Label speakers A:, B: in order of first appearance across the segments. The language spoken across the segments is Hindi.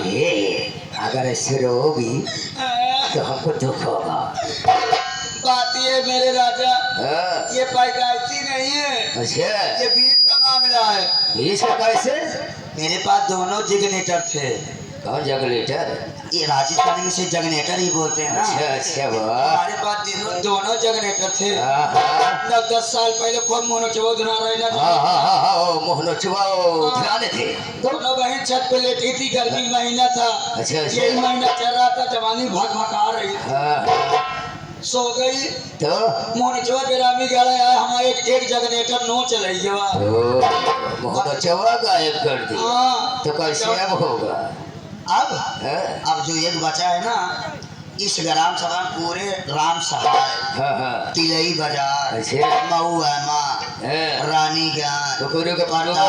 A: ये अगर ऐसे रहोगी तो हमको दुख होगा।
B: बात ये मेरे राजा,
A: हाँ।
B: ये पैदाइशी नहीं है,
A: अच्छा,
B: ये बीच का मामला है।
A: बीच का कैसे?
B: मेरे पास दोनों जगनेटर थे।
A: कौन जगलेटर?
B: ये राजस्थान में से जगनेटर ही बोलते हैं ना।
A: अच्छा अच्छा, वाह।
B: हमारे पास दोनों जगनेटर थे।
A: हाँ हाँ
B: 10 साल पहले खूब मोनोचवा धुना रहे
A: हाँ हाँ हाँ, वो मोहनोचवा धुलाने थे।
B: दोनों बहन छत पे लेटी थी, गर्मी महीना था।
A: अच्छा अच्छा।
B: यही महीना चल रहा था, जवानी भग भगा रही।
A: हाँ,
B: सो गई
A: तो
B: मोनोचवा बेरामी गया है, हमारे एक जगनेटर नो चल गया।
A: मोहनोचवा गायब कर दी।
B: हाँ
A: तो कैसे अब होगा?
B: अब जो एक बचा है ना, इस ग्राम सभा पूरे राम सहाय,
A: हाँ हाँ,
B: तिलई बाजार,
A: अच्छा।
B: मऊ एमा,
A: हाँ।
B: रानी ज्ञान,
A: कुकुरी के पारुआ।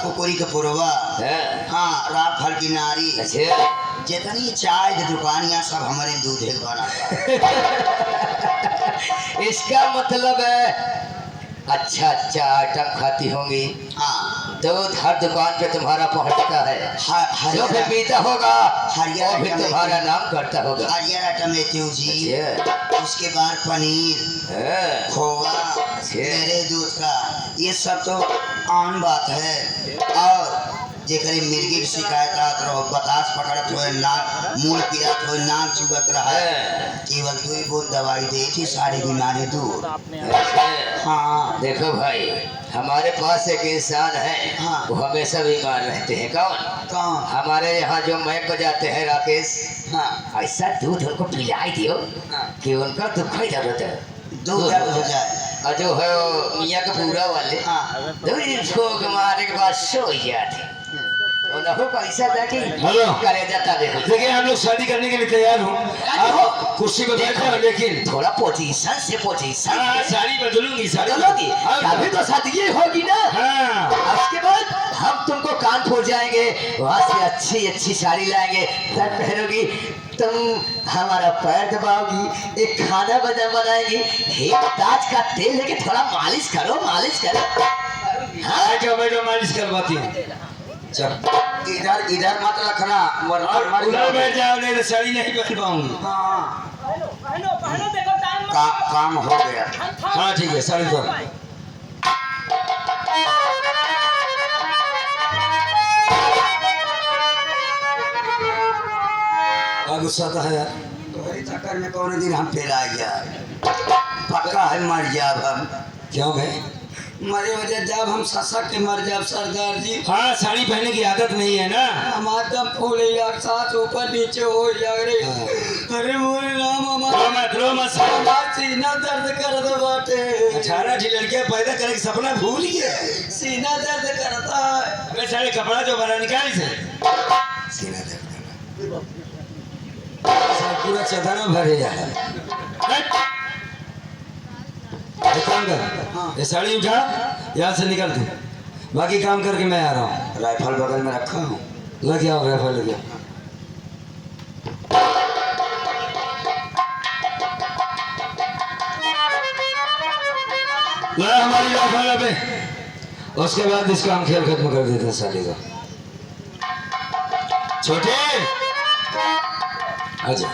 B: कुकुरी के पुरवा,
A: हाँ।
B: हाँ राम फल की नारी,
A: अच्छा।
B: जितनी चाय की दुकानियां सब हमारे दूधे बना।
A: इसका मतलब है अच्छा अच्छा आइटम खाती होंगी।
B: हाँ
A: दूध हर दुकान पे तुम्हारा पहुंचता है। जो भी पीता होगा
B: हरियर
A: वो भी तुम्हारा नाम करता होगा।
B: हरियर आइटम लेती हूँ जी।
A: अच्छा।
B: उसके बाद पनीर,
A: हाँ।
B: खोवा, मेरे दूध का, ये सब तो आम बात है। और जेकरे मिर्गी की शिकायत आत रहो, बतास पकड़त हो, नाक मूल पीड़त हो, नाक चुगत रहा, केवल 2 बूंद दवाई दे थी, सारी बीमारी दूर। हाँ
A: देखो भाई, हमारे पास एक इंसान है।
B: हाँ।
A: वो हमेशा बीमार रहते हैं। कौन?
B: कौन?
A: हमारे यहाँ जो मैक बजाते हैं राकेश।
B: हाँ
A: ऐसा दूध उनको पिलाई दियो
B: हाँ।
A: कि उनका दुख ही दर्द है,
B: दूध दर्द हो जाए।
A: और जो है वो मियाँ का पूरा वाले
B: हाँ
A: दूध मारने के बाद सो जाते। उनको पैसा देके
C: हेलो।
A: करे जाता। देखो
C: देखिए, हम लोग शादी करने के लिए तैयार हो। आप कुर्सी पे बैठ जाओ, लेकिन
A: थोड़ा पोजीशन से पोजीशन
C: हाँ, साड़ी बदलूंगी, साड़ी
A: बदलोगी तभी तो शादी होगी ना।
C: हाँ।
A: उसके बाद हम तुमको कानपुर जाएंगे, वहाँ से अच्छी अच्छी साड़ी लाएंगे, तब पहनोगी, तुम हमारा पैर दबाओगी, एक खाना बनाएंगी, एक ताज का तेल लेके थोड़ा मालिश करो, मालिश करो। हाँ?
C: बैठो बैठो, मालिश करवाती हूँ। चल,
B: इधर इधर मत रखना, वरना मर
C: उधर
B: जाओगे।
C: बैठ जाओ, नहीं तो साड़ी नहीं पहन पाऊंगी।
B: हाँ काम हो गया।
C: हाँ ठीक है, साड़ी तो गुस्सा आता है यार।
B: तुम्हारे चक्कर में कौन दिन हम फेल आ गया, पक्का है मर जाब हम।
C: क्यों भाई?
B: मरे वजह जब हम ससक के मर जाब सरदार जी।
C: हाँ, साड़ी पहनने की आदत नहीं है ना।
B: हमारा दम फूल यार, सांस ऊपर नीचे हो जा रे।
C: हाँ।
B: अरे मोरे राम,
C: रो
B: हमारा
C: मत, रो मत।
B: सीना दर्द कर दो बाटे।
C: 18 ठी लड़कियां पैदा करने का सपना भूल गया।
B: सीना दर्द करता है।
C: अबे साले कपड़ा जो बना निकाल से।
B: सीना दर्द
C: सब पूरा चदरा भरे जा रहा है। एक काम कर, ये साड़ी उठा, यहाँ से निकल तू, बाकी काम करके मैं आ रहा हूँ।
B: राइफल बगल में रखा हूँ।
C: लग जाओ, राइफल लग जाओ। ला हमारी राइफल अबे। उसके बाद इसका हम खेल खत्म कर देते हैं साली का। छोटे अच्छा।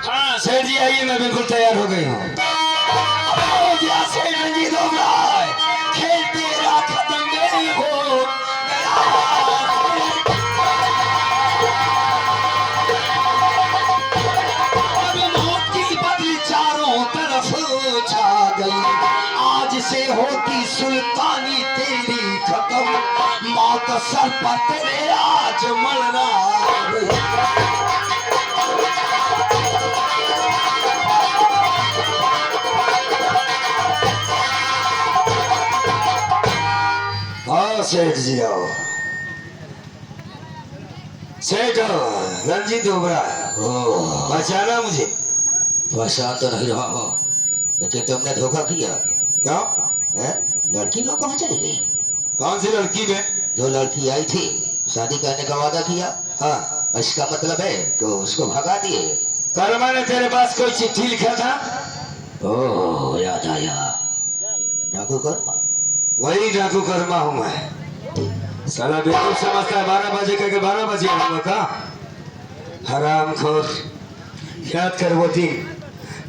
C: हाँ सेठ जी आइए, मैं बिल्कुल तैयार हो गई हूँ। खेल तेरा खत्म नहीं हो। चारों तरफ छा गई, आज से होती सुल्तानी तेरी खत्म, मौत सर पर तेरे आज मरना। आओ सेठ जी आओ। सेठ रंजीत ओबरा, पहचाना मुझे?
A: पहचान तो नहीं रहा हो, लेकिन तुमने धोखा किया।
C: क्यों?
A: है? लड़की लोग कहाँ चली गई?
C: कौन सी लड़की में?
A: जो लड़की आई थी, शादी करने का वादा किया,
C: हाँ,
A: इसका मतलब है कि उसको भगा दिए।
C: कर्मा ने तेरे पास कोई चिट्ठी लिखा था?
A: ओह याद आया, डाकू कर्मा।
C: वही डाकू कर्मा हूँ मैं। साला बेवकूफ समझता है 12 बजे के 12 बजे आऊंगा का। हरामखोर, याद कर वो दिन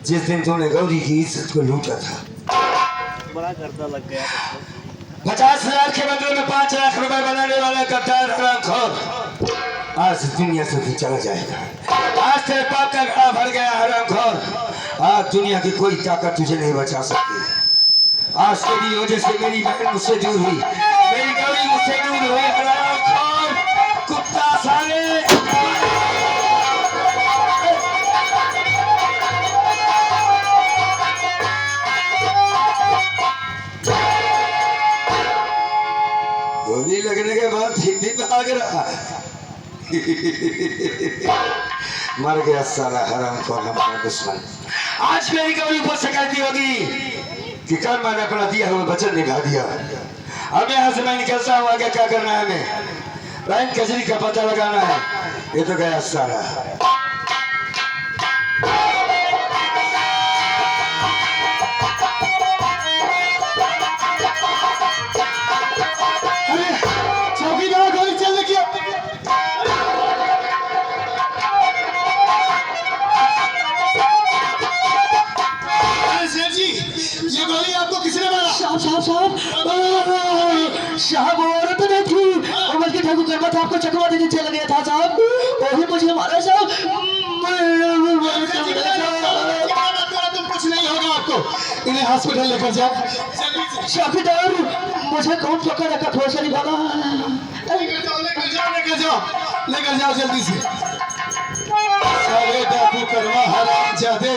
C: जिस दिन तूने गौरी की इज्जत को लूटा था।
D: बड़ा कर्जा लग गया।
C: 50,000 के बदले में 5 लाख रुपए बनाने वाला कप्तान हरामखोर आज दुनिया से भी चला जाएगा। आज तेरे पाप का घड़ा भर गया हरामखोर। आज दुनिया की कोई ताकत तुझे नहीं बचा सकती। आज तेरी वजह से मेरी बहन मुझसे दूर हुई, मेरी गौरी मुझसे दूर हुई। हरामखोर कुत्ता साले। गोली लगने के बाद हिंदी भाग रहा। मर गया साला हरामखोर हमारा दुश्मन। आज मेरी गौरी ऊपर शिकायती होगी कि कल मैंने अपना दिया हुआ वचन निभा दिया। अब यहाँ से मैं निकलता हूँ, आगे क्या करना है हमें? बहन कजरी का पता लगाना है। ये तो गया साला। चौकीदार गोली चलने की। सेठ जी, ये गोली आपको किसने मारा?
A: साहब साहब औरत नहीं थी, उमर के ठाकुर कर्मा था, आपको चकवा देने चला गया था साहब, वही मुझे मारा साहब।
C: तुम कुछ नहीं होगा आपको, इन्हें हॉस्पिटल लेकर जाओ।
A: चौकीदार मुझे कौन पकड़ रखा, थोड़ा सा निभागा।
C: लेकर जाओ जल्दी से। साले डाकू कर्मा हरामजादे,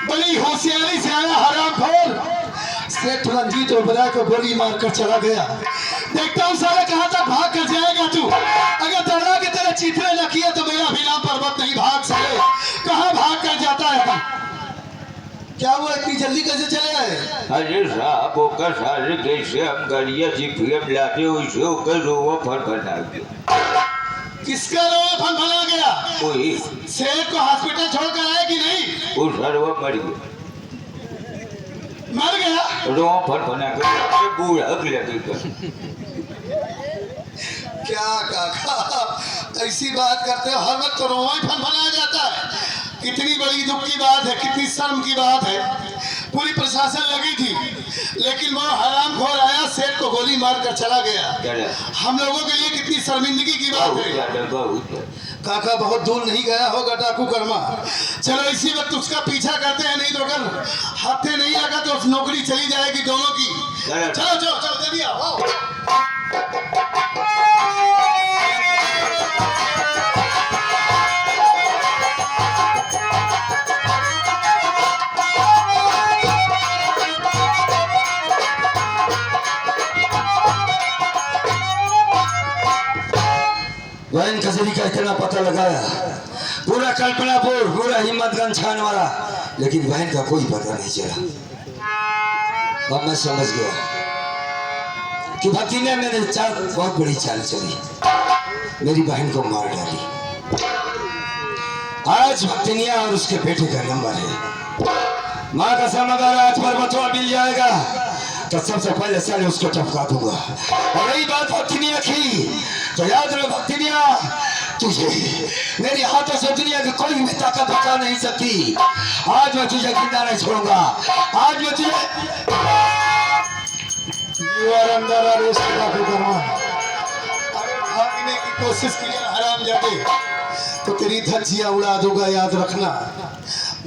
C: बड़ी होशियारी से आया हरामखोर। सेठ रंजीत ओबरा को गोली मारकर चला गया। देखता हूँ साले कहाँ तक भाग कर जाएगा तू। अगर दर्रा की तरह चिथड़े न किए तो मेरा भी नाम पर्वत नहीं भाग सके। कहाँ भाग कर जाता है? क्या हुआ, इतनी जल्दी कैसे चले आए?
E: अरे साहब ओका सारे कैसे हम गाड़िया जीपीएम लाते वैसे ओका रोवा फनफना गया।
C: किसका रोवा फनफना गया?
E: वही
C: सेठ को हॉस्पिटल छोड़कर आए कि नहीं?
E: वो सरवा मर गया।
C: मर गया?
E: रोवा फनफना कर बूढ़ा लगेगा।
C: क्या काका ऐसी बात करते हो? हर वक्त तो रोवा ही फनफनाया जाता है। कितनी बड़ी दुख की बात है, कितनी शर्म की बात है। पूरी प्रशासन लगी थी, लेकिन वो हरामखोर आया, सेठ को गोली मारकर चला गया। हम लोगों के लिए कितनी शर्मिंदगी की बात है। काका बहुत दूर नहीं गया होगा डाकू कर्मा। चलो इसी वक्त उसका पीछा करते हैं, नहीं तो अगर हाथे नहीं लगा तो नौकरी चली जाएगी दोनों की। चलो चलो चलो जल्दी आओ। बहन कजरी का इतना पता लगाया, पूरा कल्पनापुर, पूरा हिम्मतगंज छान मारा, लेकिन बहन का कोई पता नहीं चला। अब मैं समझ गया कि भक्ति ने मेरे साथ बहुत बड़ी चाल चली, मेरी बहन को मार डाली। आज भक्तिनिया और उसके बेटे का नंबर है। माँ का समाचार आज पर बचवा मिल जाएगा तो सबसे पहले साले उसको टपका दूंगा। और यही बात भक्तिनिया की तो याद रहे भक्तिनिया, तुझे मेरे हाथों से दुनिया की कोई भी ताकत बचा नहीं सकती। आज मैं तुझे जिंदा नहीं छोड़ूंगा। आज मैं तुझे अंदर भागने की कोशिश की हरामजादे, तो तेरी धज्जियां उड़ा दूंगा, याद रखना।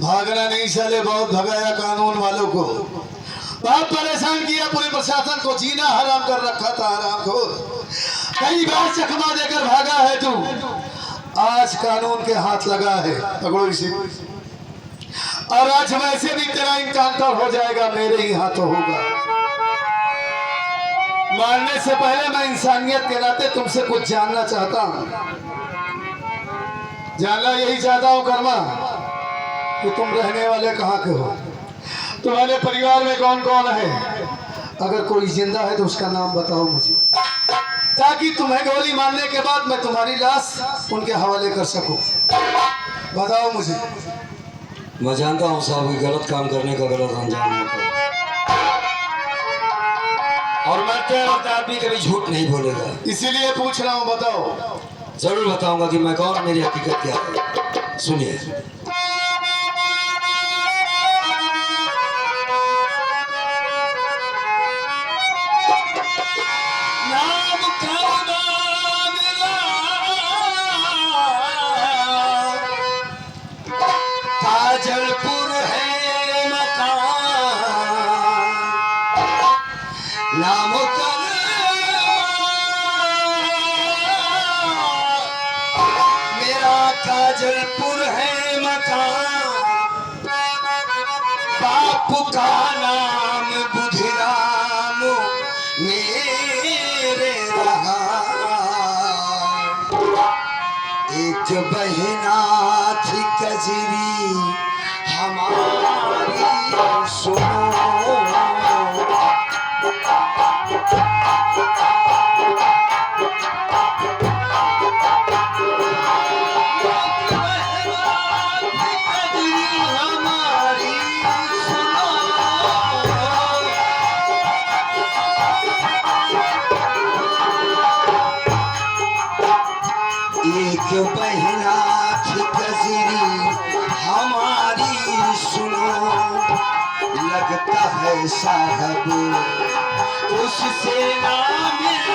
C: भागना नहीं साले, बहुत भगाया कानून वालों को, बहुत परेशान किया पूरे प्रशासन को, जीना हराम कर रखा था हरामखोर। कई बार चकमा देकर भागा है तू, आज कानून के हाथ लगा है, पकड़ो इसे। और आज वैसे भी तेरा इनकाउंटर हो जाएगा, मेरे ही हाथों होगा। मारने से पहले मैं इंसानियत के नाते तुमसे कुछ जानना चाहता हूँ। जानना यही चाहता हूँ कर्मा कि तुम रहने वाले कहाँ के हो, तुम्हारे परिवार में कौन कौन है। अगर कोई जिंदा है तो उसका नाम बताओ मुझे, ताकि तुम्हें गोली मारने के बाद मैं तुम्हारी लाश उनके हवाले कर सकूं। बताओ मुझे। मैं जानता हूँ साहब, गलत काम करने का गलत अंजाम होता है।
F: और मरते वक्त आदमी कभी झूठ नहीं बोलेगा।
C: इसीलिए पूछ रहा हूँ, बताओ।
F: जरूर बताऊंगा कि मैं कौन, मेरी हकीकत क्या है। सुनिए। नाम करना मिला, काजलपुर है मकान, नाम मेरा काजलपुर है मकान, बापू का नाम बुधिराम मेरे रहा। एक बहना थी कजरी हमारी सुनो, एक बहना थी कजरी हमारी सुनो, लगता है साहब उससे ना मिल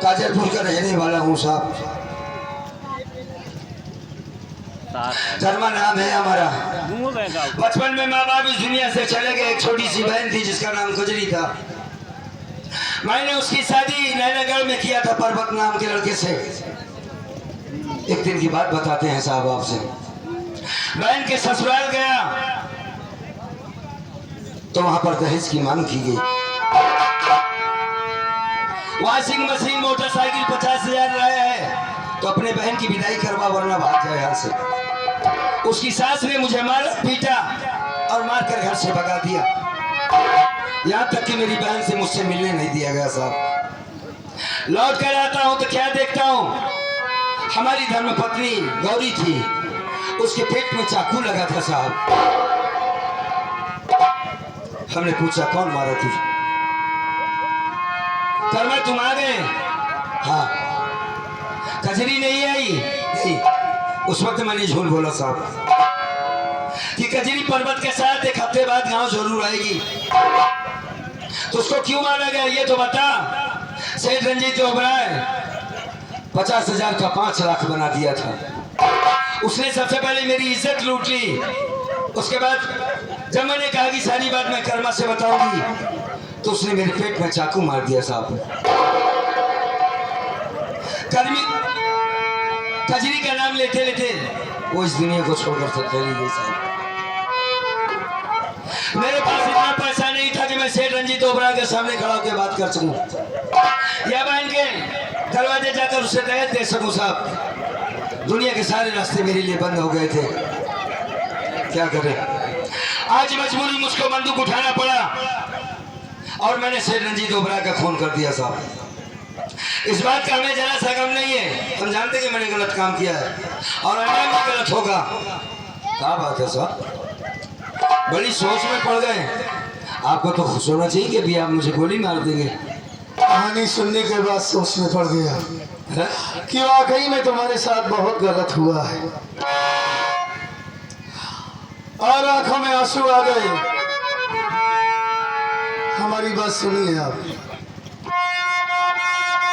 F: काजलपुर का रहने वाला हूँ साहब। धर्मा नाम है हमारा। बचपन में माँ बाप इस दुनिया से चले गए। एक छोटी सी बहन थी जिसका नाम कजरी था। मैंने उसकी शादी नैनागढ़ में किया था पर्वत नाम के लड़के से। एक दिन की बात बताते हैं साहब आपसे। बहन के ससुराल गया तो वहां पर दहेज की मांग की गई। वॉशिंग मशीन, मोटरसाइकिल 50,000 लाया है तो अपने बहन की विदाई करवा वरना भाग जाए यहाँ से। उसकी सास ने मुझे मारा, पीटा और मारकर घर से भगा दिया। यहाँ तक कि मेरी बहन से मुझसे मिलने नहीं दिया गया साहब। लौट कर आता हूँ तो क्या देखता हूँ, हमारी धर्मपत्नी गौरी थी, उसके पेट में चाकू लगा था साहब। हमने पूछा कौन मारा तुझे? कर्मा तुम आ गए? हाँ। कजरी नहीं आई? नहीं। उस वक्त मैंने झूठ बोला साहब कि कजरी पर्वत के साथ एक हफ्ते बाद गांव जरूर आएगी। तो उसको क्यों मारा गया ये तो बता। सेठ रंजीत ओबराय 50,000 का 5 लाख बना दिया था। उसने सबसे पहले मेरी इज्जत लूट ली। उसके बाद जब मैंने कहा कि सारी बात मैं कर्मा से बताऊंगी तो उसने मेरे पेट में चाकू मार दिया साहब। कजरी का नाम लेते लेते वो इस दुनिया को छोड़कर चली गई साहब। मेरे पास इतना पैसा नहीं था कि मैं सेठ रंजीत ओबराय के सामने खड़ा होकर बात कर सकूं या बहन के दरवाजे जाकर उससे दहेज दे सकूं साहब। दुनिया के सारे रास्ते मेरे लिए बंद हो गए थे। क्या करें, आज मजबूरी मुझको बंदूक उठाना पड़ा और मैंने सेठ रंजीत ओबराय का खून कर दिया साहब। इस बात का हमें जरा सा गम नहीं है। हम जानते कि मैंने गलत काम किया है और अन्याय भी गलत होगा। क्या बात है साहब, बड़ी सोच में पड़ गए। आपको तो खुश होना चाहिए कि भी आप मुझे गोली मार देंगे।
C: कहानी सुनने के बाद सोच में पड़ गया है? कि वाकई में तुम्हारे साथ बहुत गलत हुआ है और आंखों में आंसू आ गए। हमारी बात सुनिए आप।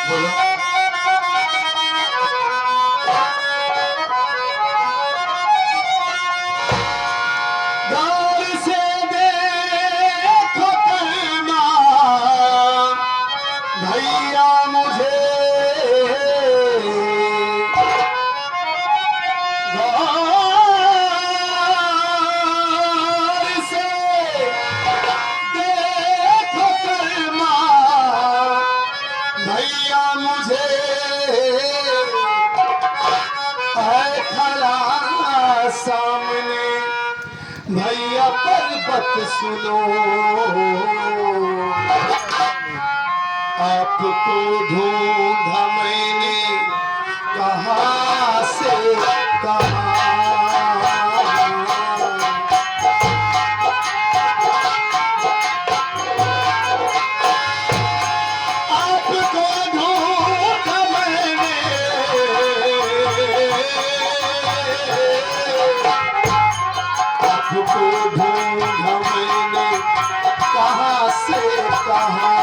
C: बोलो। गौर से देखो कर्मा भैया मुझे, गौर से देखो कर्मा भैया मुझे, है खड़ा सामने भैया पर्वत सुनो। आप आपको ढूंढा मैंने कहाँ से कहाँ। आपको ढूंढा मैंने आपको ढूंढा मैंने कहाँ से कहाँ।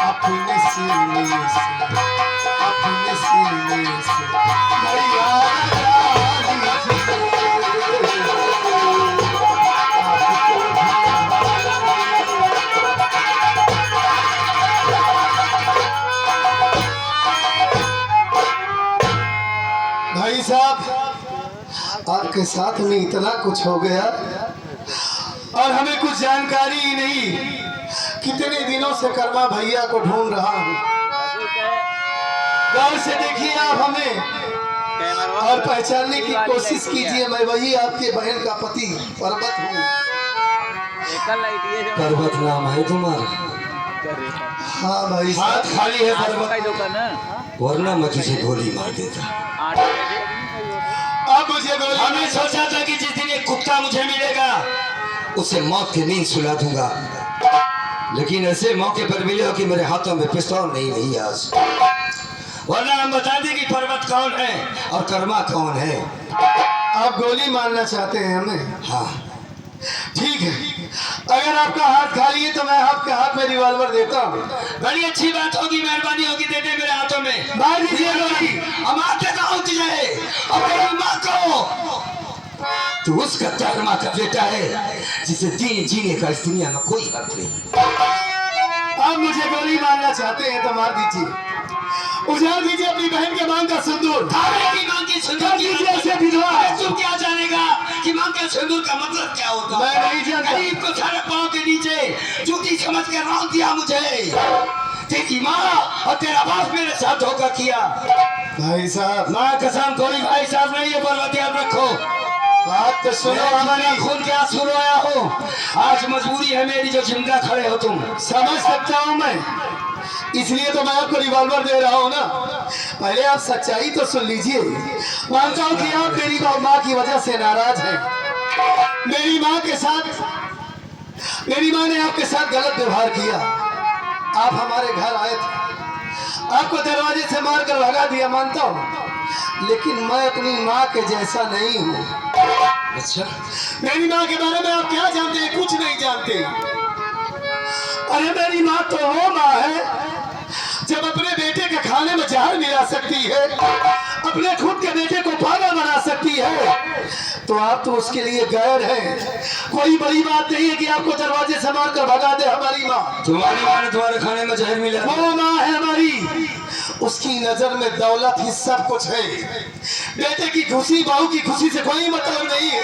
C: अपने सीने से भैया भाई साहब आपके साथ में इतना कुछ हो गया और हमें कुछ जानकारी ही नहीं। कितने दिनों से कर्मा भैया को ढूंढ रहा हूँ। गौर से देखिए आप हमें और पहचानने की कोशिश कीजिए। मैं वही आपके बहन का पति पर्वत हूँ।
F: पर्वत नाम है तुम्हारा?
C: हाँ भाई
F: हाथ
C: साहब।
F: खाली है पर्वत, वरना मैं तुझे गोली मार देता।
C: अब मुझे गोली
F: हमने सोचा था कि जिस दिन एक कुत्ता मुझे मिलेगा उसे मौत की नींद सुला दूंगा, लेकिन ऐसे मौके पर मिले हो कि मेरे हाथों में पिस्तौल नहीं आज। वरना हम बता दें कि पर्वत कौन है और कर्मा कौन है।
C: आप गोली मारना चाहते हैं हमें?
F: हाँ,
C: ठीक है, अगर आपका हाथ खाली है तो मैं आपके हाथ में रिवॉल्वर देता हूँ।
F: बड़ी अच्छी बात होगी, मेहरबानी होगी, दे दे मेरे हाथों में।
C: मार दीजिए गोली।
F: हम आते कहो तुझे और मेरी माँ को। तू उस गद्दार माँ का बेटा है जिसे जीने का इस दुनिया में कोई हक नहीं।
C: आप मुझे गोली मारना चाहते हैं तो मार दीजिए। उजाड़ दीजिए अपनी बहन के मांग का सिंदूर।
F: की मांग की सिंदूर
C: कर दीजिए ऐसे विधवा।
F: तू क्या जानेगा कि मांग के सिंदूर का मतलब क्या होता है?
C: मैं नहीं जानता।
F: गरीब को सारे पाँव के नीचे जूती समझ के रौंद दिया मुझे। तेरी माँ और तेरा बाप मेरे साथ धोखा किया।
C: भाई साहब
F: माँ कसम, कोई भाई साहब नहीं है, पर्वत याद रखो।
C: बात तो सुनो हमारी।
F: मैं खून के आंसू रोया हूँ, आज मजबूरी है मेरी जो जिंदा खड़े हो तुम।
C: समझ सकता हूँ मैं, इसलिए तो मैं आपको रिवॉल्वर दे रहा हूँ ना। पहले आप सच्चाई तो सुन लीजिए। मानता हूँ कि आप मेरी माँ की वजह से नाराज हैं। मेरी माँ ने आपके साथ गलत व्यवहार किया। आप हमारे घर आए थे, आपको दरवाजे से मारकर भगा दिया, मानता हूँ, लेकिन मैं अपनी माँ के जैसा नहीं हूँ।
F: अच्छा,
C: मेरी माँ के बारे में आप क्या जानते हैं? कुछ नहीं जानते। अरे मेरी माँ तो वो माँ है जब अपने बेटे के खाने में जहर मिला सकती है, अपने खुद के बेटे को पागल बना सकती है, तो आप तो उसके लिए गैर हैं। कोई बड़ी बात नहीं है कि आपको दरवाजे से मारकर भगा दे हमारी माँ।
F: तुम्हारी माँ ने तुम्हारे खाने में जहर मिला?
C: वो माँ है हमारी, उसकी नजर में दौलत ही सब कुछ है। बेटे की खुशी, बहू की खुशी से कोई मतलब नहीं है।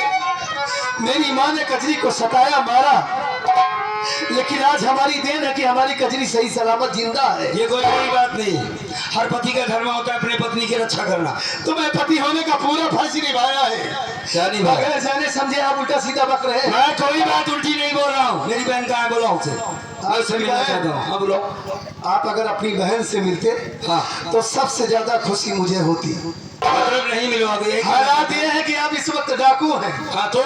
C: मेरी माँ ने कजरी को सताया, मारा, लेकिन आज हमारी देन है कि हमारी कजरी सही सलामत जिंदा है।
F: ये कोई बड़ी बात नहीं, हर पति का धर्म होता है अपने पत्नी की रक्षा करना।
C: तो मैं पति होने का पूरा फर्ज निभाया है।
F: क्या निभाया?
C: अगर जाने समझे आप उल्टा सीधा बक रहे हैं।
F: मैं कोई बात उल्टी नहीं बोल रहा हूँ। मेरी बहन कहाँ है, बोला उसे, मैं उससे मिलना चाहता हूँ। हाँ बोलो।
C: आप अगर अपनी बहन से मिलते
F: हाँ,
C: तो सबसे ज्यादा खुशी मुझे होती।
F: मतलब नहीं मिलवाओगे?
C: हालात ये है कि आप इस वक्त डाकू हैं।
F: हाँ तो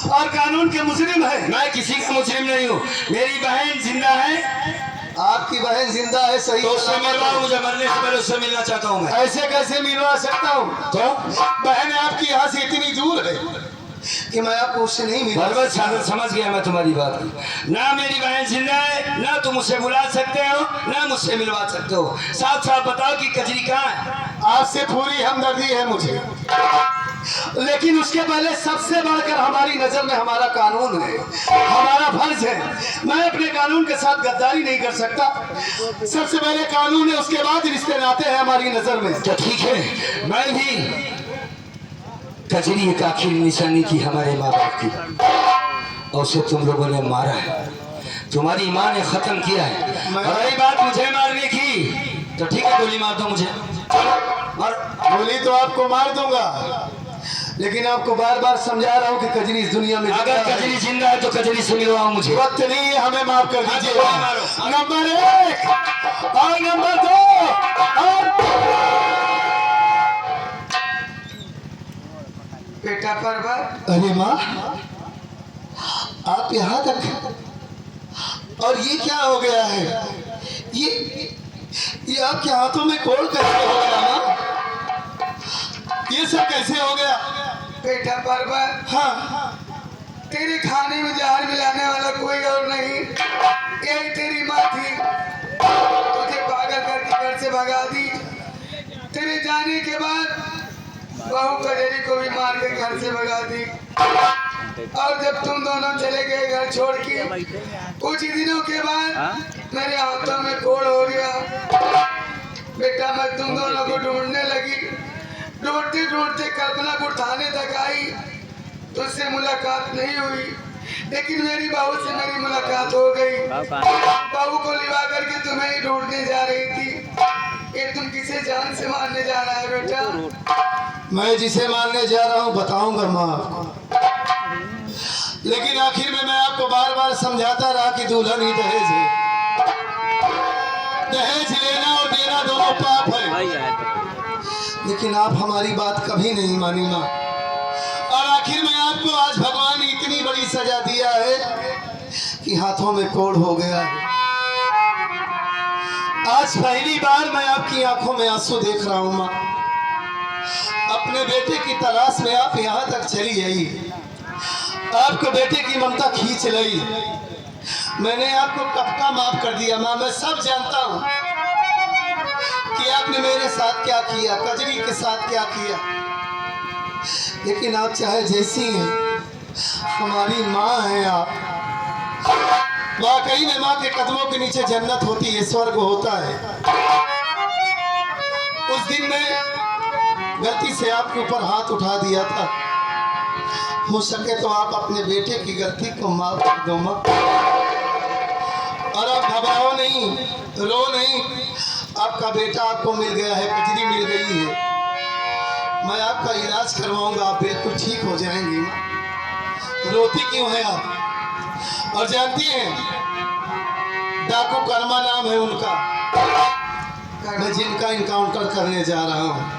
C: और कानून के मुजरिम हैं।
F: मैं किसी का मुजरिम नहीं हूँ। मेरी बहन जिंदा है।
C: आपकी बहन जिंदा है, सही
F: तो उससे
C: सलामत
F: मिलवाओ,
C: है।
F: मुझे मरने से पहले उससे मिलना चाहता हूँ मैं।
C: ऐसे कैसे मिलवा सकता हूँ?
F: तो
C: बहन आपकी यहाँ से इतनी दूर है कि मैं आपको उससे नहीं मिलवा
F: बरबत
C: सकता।
F: समझ गया मैं तुम्हारी बात। ना मेरी बहन जिंदा है, ना तुम मुझसे बुला सकते हो, ना मुझसे मिलवा सकते हो। साफ साफ बताओ कि कजरी कहाँ है?
C: आपसे पूरी हमदर्दी है मुझे, लेकिन उसके पहले सबसे बढ़कर हमारी नजर में हमारा कानून है, हमारा फर्ज है। मैं अपने कानून के साथ गद्दारी नहीं कर सकता। सबसे पहले कानून है, उसके बाद रिश्ते नाते हैं हमारी नजर में।
F: तो ठीक है, मैं भी कजरी एक आखिरी निशानी थी हमारे माँ बाप की, और उसे तुम लोगों ने मारा है, तुम्हारी माँ ने खत्म किया है। और रही बात मुझे मारने की, तो ठीक है, गोली मार दो मुझे। और
C: गोली तो आपको मार दूंगा, लेकिन आपको बार बार समझा रहा हूँ कि कजरी इस दुनिया में
F: अगर
C: जिंदा है।
F: कजरी जिंदा है तो कजरी से मिलवाओ मुझे।
C: वक्त नहीं है, हमें माफ कर
F: हाँ,
C: दीजिए।
F: तो मारो।
C: नंबर 1 और नंबर 2 और
A: बेटा पर्वत,
C: अरे माँ, आप यहाँ तक, और ये क्या हो गया है? ये आपके हाथों में कोड़ कैसे हो गया माँ? ये सब कैसे हो गया?
A: बेटा पर्वत,
C: हाँ,
A: तेरे खाने में जहर मिलाने वाला कोई और नहीं, यही तेरी माँ थी। तुझे पागल करके घर से भगा दी। तेरे जाने के बाद बहू कजरी को भी मार के घर से भगा दी। और जब तुम दोनों चले गए घर छोड़ के, कुछ ही दिनों के बाद मेरे हाथों में कोड़ हो गया। बेटा मैं तुम दोनों को ढूंढने लगी, ढूंढते ढूंढते कल्पनापुर थाने तक आई। तुझसे मुलाकात नहीं हुई, लेकिन मेरी बहू से मेरी मुलाकात हो गई। बहू को लिवा करके तुम्हें ही ढूंढने जा रही थी। ये तुम किसे जान से मारने जा रहा है बेटा?
C: मैं जिसे मारने जा रहा हूँ बताऊंगा माँ आपको, लेकिन आखिर में मैं आपको बार बार समझाता रहा कि दुल्हन ही दहेज है। दहेज लेना और देना दोनों पाप है, लेकिन आप हमारी बात कभी नहीं मानी माँ। और आखिर में आपको आज भगवान ने इतनी बड़ी सजा दिया है कि हाथों में कोड़ हो गया है। आज पहली बार मैं आपकी आंखों में आंसू देख रहा हूँ माँ। अपने बेटे की तलाश में आप यहाँ तक चली आई, आपको बेटे की ममता खींच लाई। मैंने आपको कब का माफ कर दिया माँ। मैं सब जानता हूँ कि आपने मेरे साथ क्या किया, कजरी के साथ क्या किया, लेकिन आप चाहे जैसी हैं, हमारी माँ हैं आप। वाकई में माँ के कदमों के नीचे जन्नत होती है, स्वर्ग होता है। उस दिन मैं गलती से आपके ऊपर हाथ उठा दिया था। हो सके तो आप अपने बेटे की गलती को माफ कर दो माँ। और आप घबराओ नहीं, रो नहीं। आपका बेटा आपको मिल गया है, कजरी मिल गई है। मैं आपका इलाज करवाऊंगा, आप बिल्कुल ठीक हो जाएंगी माँ। रोती क्यों है आप? और जानती हैं, डाकू कर्मा नाम है उनका, मैं जिनका इनकाउंटर करने जा रहा हूँ।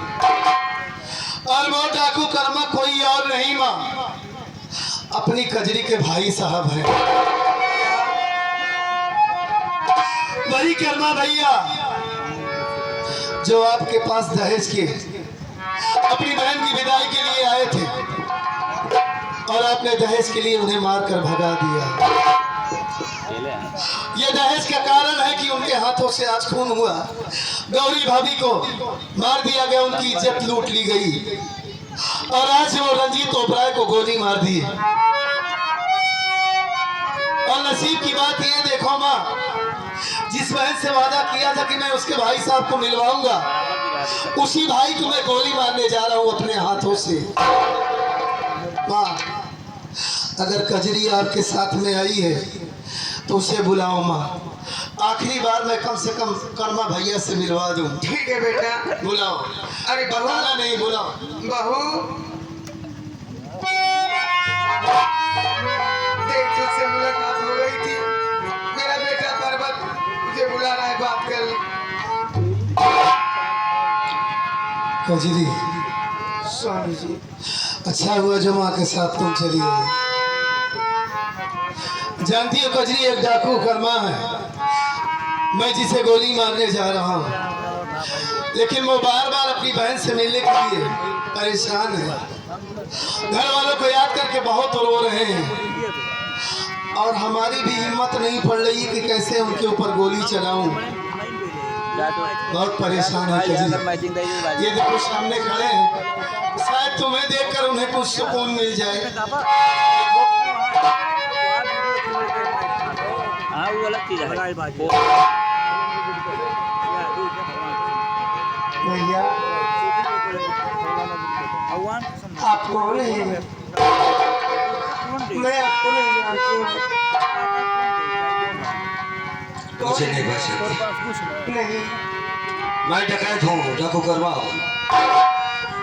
C: और वो डाकू कर्मा कोई और नहीं माँ, अपनी कजरी के भाई साहब हैं। वही कर्मा भैया जो आपके पास दहेज के अपनी बहन की विदाई के लिए आए थे, और आपने दहेज के लिए उन्हें मारकर भगा दिया। ये दहेज का कारण है कि उनके हाथों से आज खून हुआ। गौरी भाभी को मार दिया गया, उनकी इज्जत लूट ली गई, और आज वो रंजीत ओबराय को गोली मार दी। और नसीब की बात ये देखो माँ, जिस बहन से वादा किया था कि मैं उसके भाई साहब को मिलवाऊंगा, उसी भाई को मैं गोली मारने जा रहा हूँ अपने हाथों से। माँ, अगर कजरी आपके साथ में आई है तो उसे बुलाओ माँ। आखिरी बार मैं कम से कम कर्मा भैया से मिलवा दूं।
A: ठीक है बेटा,
C: बुलाओ।
A: अरे बहू,
C: बताना नहीं, बुलाओ।
A: बहू देख, तुझसे मुलाकात हो गई थी। मेरा बेटा पर्वत मुझे बुला रहा है, बात कर ले।
C: कजरी, स्वामी जी, अच्छा हुआ जो माँ के साथ तुम चली गई। जानती हो कजरी एक डाकू कर्मा है, मैं जिसे गोली मारने जा रहा हूँ, लेकिन वो बार बार अपनी बहन से मिलने के लिए परेशान है। घर वालों को याद करके बहुत रो रहे हैं, और हमारी भी हिम्मत नहीं पड़ रही कि कैसे उनके ऊपर गोली चलाऊं। बहुत परेशान है कजरी। ये देखो सामने खड़े हैं, शायद तुम्हें देखकर उन्हें कुछ सुकून मिल जाए। भैया आप कौन हैं? मैं आपको नहीं जानती।
F: मुझे नहीं पहचानते।
C: नहीं,
F: मैं डकैत हूँ, डाकू कर्मा हूँ,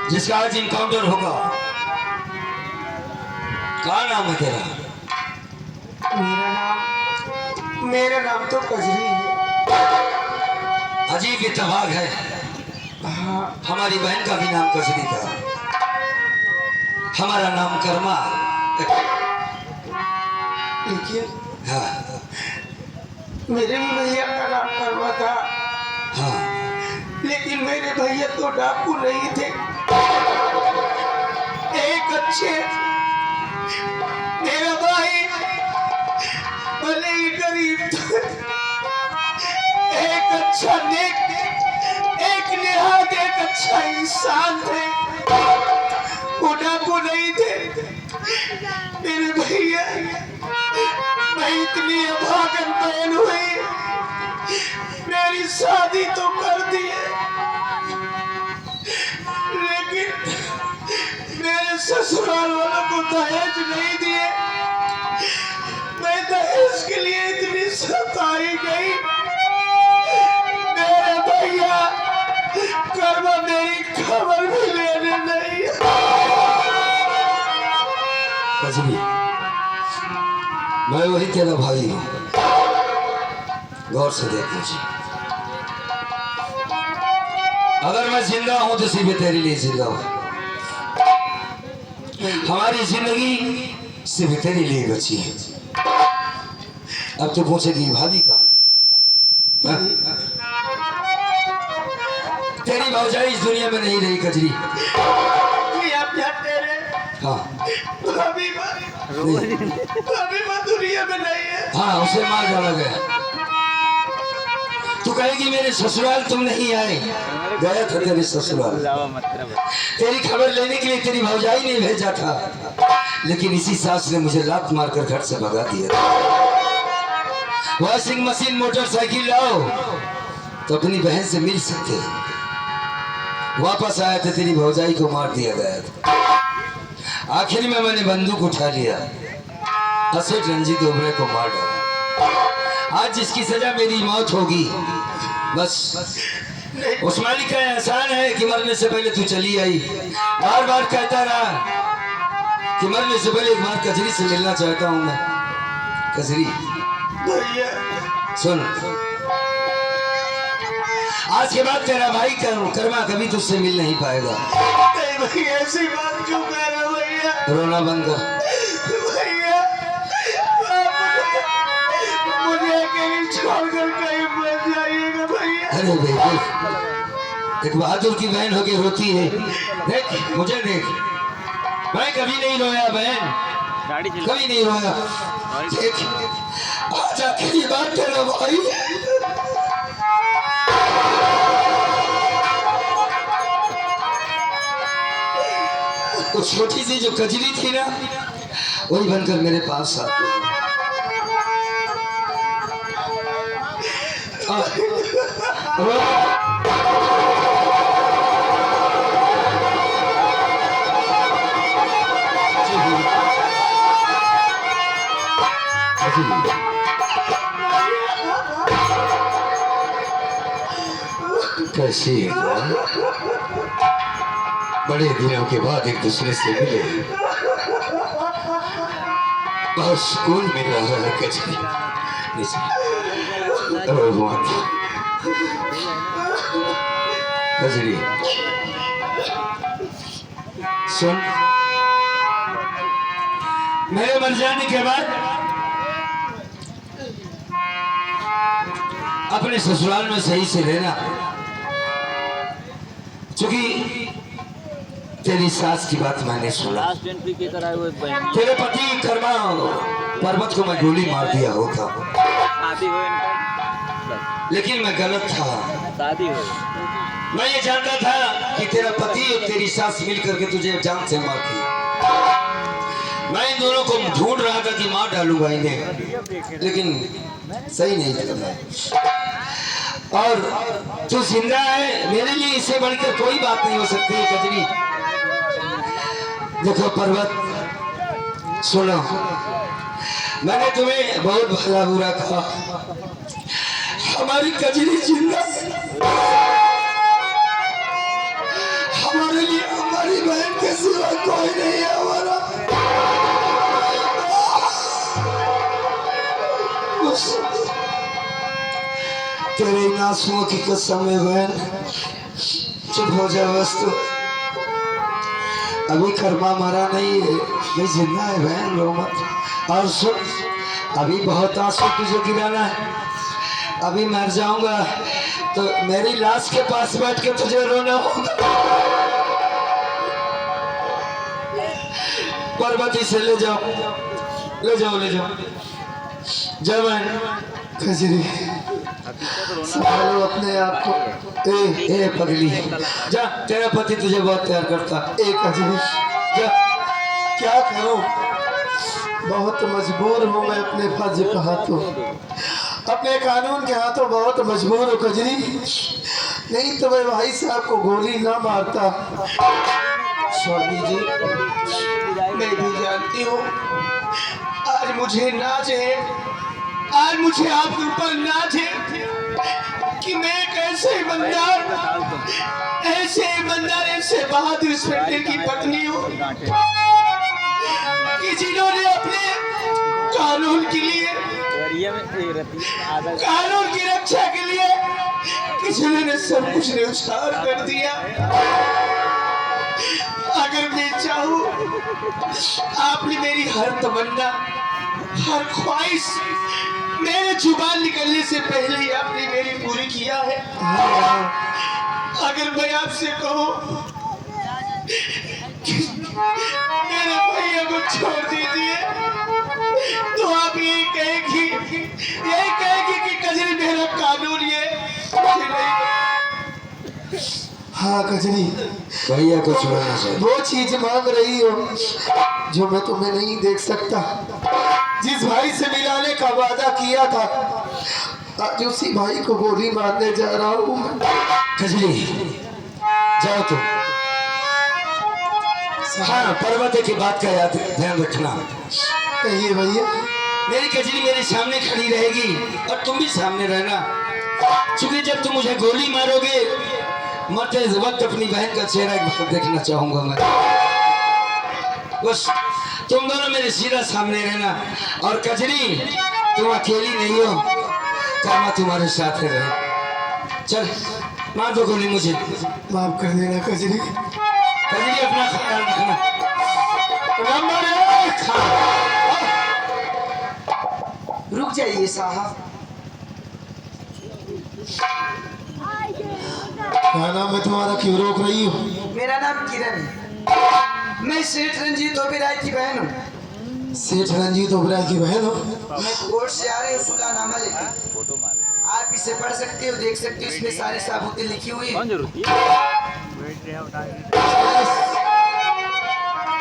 F: जिसका आज इनकाउंटर होगा क्या नाम है तेरा?
C: मेरा नाम तो कजरी है।
F: अजीब इत्तेफाक है, हमारी बहन का भी नाम कजरी था, हमारा नाम कर्मा।
C: लेकिन
F: हाँ
C: मेरे भी भैया का नाम कर्मा था,
F: हाँ,
C: लेकिन मेरे भैया तो डाकू नहीं थे। एक अच्छे मेरा भाई भले ही गरीब था, एक अच्छा नेक, एक निहायत एक अच्छा इंसान थे, वो डाकू नहीं थे। मेरे भैया मैं इतनी अभागन बहन हुई, मेरी शादी तो कर दी है, लेकिन मेरे ससुराल वालों को दहेज नहीं दिए। मैं दहेज के लिए इतनी सताई गई। मेरे भैया कर्मा मेरी खबर भी लेने नहीं।
F: कजरी, मैं वही तेरा भाई हूँ, गौर से देख मुझे। अगर मैं जिंदा हूं तो सिर्फ तेरे लिए जिंदा हूं, हमारी जिंदगी सिर्फ तेरे लिए बची है। अब तो पूछेगी भाभी का, तेरी भौजाई इस दुनिया में नहीं रही कजरी। हाँ
C: दुनिया में नहीं है।
F: हाँ, उसे मार डाला गया। तू कहेगी मेरे ससुराल तुम नहीं आए, गया था तेरे ससुराल, तेरी खबर लेने के लिए तेरी भौजाई ने भेजा था, लेकिन इसी सास ने मुझे लात मारकर घर से भगा दिया था। वॉशिंग मशीन मोटरसाइकिल लाओ तो अपनी बहन से मिल सकते। वापस आया था, तेरी भौजाई को मार दिया गया था। आखिर में मैंने बंदूक उठा लिया, असेठ रंजीत ओबरे को मार डाला। आज जिसकी सजा मेरी मौत होगी, बस उस मालिक का एहसान है कि मरने से पहले तू चली आई। बार बार कहता रहा कि मरने से पहले एक बार कजरी से मिलना चाहता हूं मैं। कजरी सुन, आज के बाद तेरा भाई कर्मा कभी तुझसे मिल नहीं पाएगा।
C: भैया ऐसी बात क्यों कह रहे हो भैया?
F: रोना बंद कर।
C: भैया मुझे अकेली छोड़कर कहीं मत जाइएगा भैया।
F: अरे बेटी, एक बहादुर की बहन होके रोती है। देख मुझे देख, मैं कभी नहीं रोया बहन, कभी नहीं रोया। देख आज आखिरी बात तेरा भाई। वो छोटी सी जो कजरी थी ना, वही बनकर मेरे पास आती है। कैसी है जान? बड़े दिनों के बाद एक दूसरे से मिले, बहुत सुकून मिल रहा है कजरी। कजरी सुन, मेरे मर जाने के बाद अपने ससुराल में सही से रहना, क्योंकि तेरी सास की बात मैंने सुना। तेरे पति कर्मा पर्वत को मैं गोली मार दिया होता, लेकिन मैं गलत था। मैं ये जानता था कि तेरा पति और तेरी सास मिल करके तुझे जान से मारती। मैं इन दोनों को ढूंढ रहा था कि मार डालूंगा इन्हें, लेकिन सही नहीं था। और तू जिंदा है, मेरे लिए इससे बढ़कर कोई बात नहीं हो सकती है कजरी। देखो पर्वत, सुनो, मैंने तुम्हें बहुत भला बुरा कहा। हमारी कजरी जिंदा है, हमारे लिए हमारी बहन के सिवा कोई नहीं है। हमारा तेरे इन आंसुओं की कसम है बहन, चुप हो जा बस तू। अभी कर्मा मरा नहीं है, मैं जिंदा है बहन, रो मत। और सुन, अभी बहुत आंसू तुझे गिराना है। अभी मर जाऊंगा तो मेरी लाश के पास बैठ के तुझे रोना होगा। पर्वती से ले जाओ, ले जाओ, ले जाओ। जय बहन।
C: खजरी संभालो अपने आप को।
F: ए पगली, जा, तेरा पति तुझे बहुत प्यार करता।
C: खजरी
F: जा।
C: क्या करूं, बहुत मजबूर हूं मैं अपने फर्ज के हाथों, अपने कानून के हाथों बहुत मजबूर हूं कजरी। नहीं तो मैं भाई साहब को गोली ना मारता।
F: स्वामी जी, मैं भी जानती हूँ आज मुझे नाज है, आज मुझे आपके ऊपर नाज है कि मैं एक ऐसे ईमानदार, ऐसे बहादुर इंस्पेक्टर की पत्नी हूँ कि जिन्होंने अपने कानून के लिए, कानून की रक्षा के लिए किसी ने सब कुछ न्यौछावर कर दिया। अगर मैं चाहूँ, आपने मेरी हर तमन्ना, हर ख्वाहिश मेरे जुबान निकलने से पहले ही आपने मेरी पूरी किया है। अगर मैं आपसे कहूँ मेरे भैया को छोड़ दीजिए, तो आप यही कहेगी कि कजरी मेरा कानून ये मुझे नहीं।
C: हाँ कजरी,
F: भैया को छुड़ाना चाहिए।
C: वो चीज मांग रही हो जो मैं तुम्हें नहीं देख सकता। जिस भाई से मिलाने का वादा किया था, आज उसी भाई को गोली मारने जा रहा हूँ मैं।
F: कजरी, जाओ तुम। हाँ, पर्वत की बात का याद ध्यान रखना।
C: कहिए भैया।
F: मेरी कजरी मेरे सामने खड़ी रहेगी और तुम भी सामने रहना, क्योंकि जब तुम मुझे गोली मारोगे, मरते वक्त अपनी बहन का चेहरा एक बार देखना चाहूंगा मैं। बस तुम दोनों मेरे सीधा सामने रहना। और कजरी, तुम अकेली नहीं हो, कर्मा तुम्हारे साथ रहे। चल, मार दो गोली मुझे।
C: माफ कर देना कजरी।
F: कजरी, अपना ख्याल रखना।
C: नंबर 1।
F: रुक जाइए साहब।
C: क्या नाम है तुम्हारा, क्यों रोक रही हो?
F: मेरा नाम किरण है, मैं सेठ रंजीत ओबेरॉय की बहन हूँ।
C: सेठ रंजीत ओबेरॉय की बहन हो?
F: मैं कोर्ट से आ रही हूँ सुलहनामा लेकर। आप इसे पढ़ सकते हो, देख सकते हो, इसमें सारी साबूतें लिखी हुई हैं।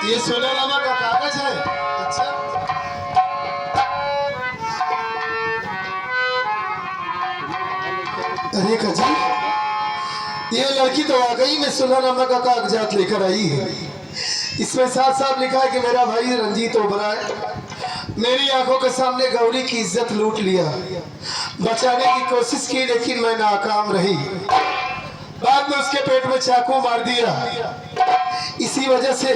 C: ये सुलहनामा का कागज है? अच्छा, अरे कजरी, ये लड़की तो वाकई में सुलहनामा का कागजात लेकर आई है। इसमें साफ साफ लिखा है कि मेरा भाई रंजीत ओबेरॉय मेरी आंखों के सामने गौरी की इज्जत लूट लिया, बचाने की कोशिश की लेकिन मैं नाकाम रही। बाद में उसके पेट में चाकू मार दिया, इसी वजह से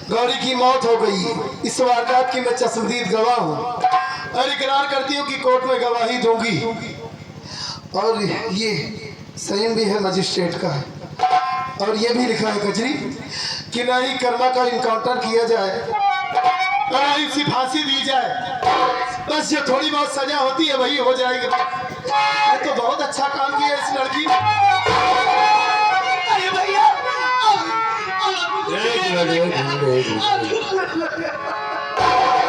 C: गौरी की मौत हो गई। इस वारदात की मैं चश्मदीद गवाह हूँ और इकरार करती हूँ कि कोर्ट में गवाही दूंगी। और ये साइन भी है मजिस्ट्रेट का, और ये भी लिखा है कजरी कि ना ही कर्मा का इनकाउंटर किया जाए और ना ही इसी फांसी दी जाए। बस जो थोड़ी बहुत सजा होती है वही हो जाएगी। ये तो बहुत अच्छा काम किया इस लड़की ने।
F: अरे भैया,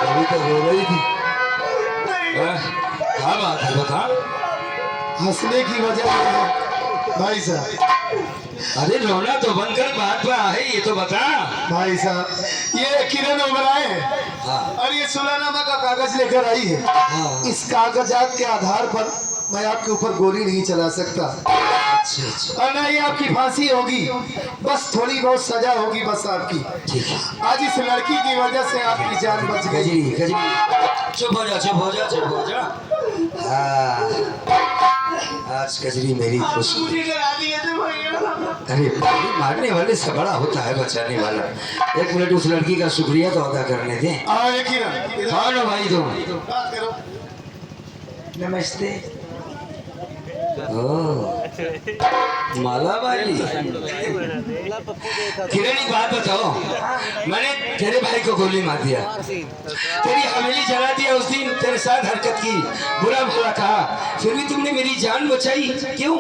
E: अभी तो हो रही थी। क्या बात है, बता।
C: हंसने की वजह है भाई साहब।
E: अरे रोना तो बनकर बात पर है, ये तो बता।
C: भाई साहब, ये किरण ओबेरॉय है और ये सुलहनामा का कागज लेकर आई है। इस कागजात के आधार पर मैं आपके ऊपर गोली नहीं चला सकता और ना ही आपकी फांसी होगी, बस थोड़ी बहुत सजा होगी बस आपकी। आज इस लड़की की वजह से आपकी जान बच गई।
F: कजरी, कजरी, चुप हो जा, चुप हो जा, चुप हो जा। आज कजरी मेरी खुशी। अरे मारने वाले से बड़ा होता है बचाने वाला। एक मिनट उस लड़की का शुक्रिया तो अदा करने दें।
C: किरण,
F: कौन हो भाई तुम?
C: बात करो।
F: नमस्ते। माला वाली किरण एक बात बताओ, मैंने तेरे भाई को गोली मार दिया, तेरी हवेली जला दिया, उस दिन तेरे साथ हरकत की, बुरा भला कहा, फिर भी तुमने मेरी जान बचाई, क्यों?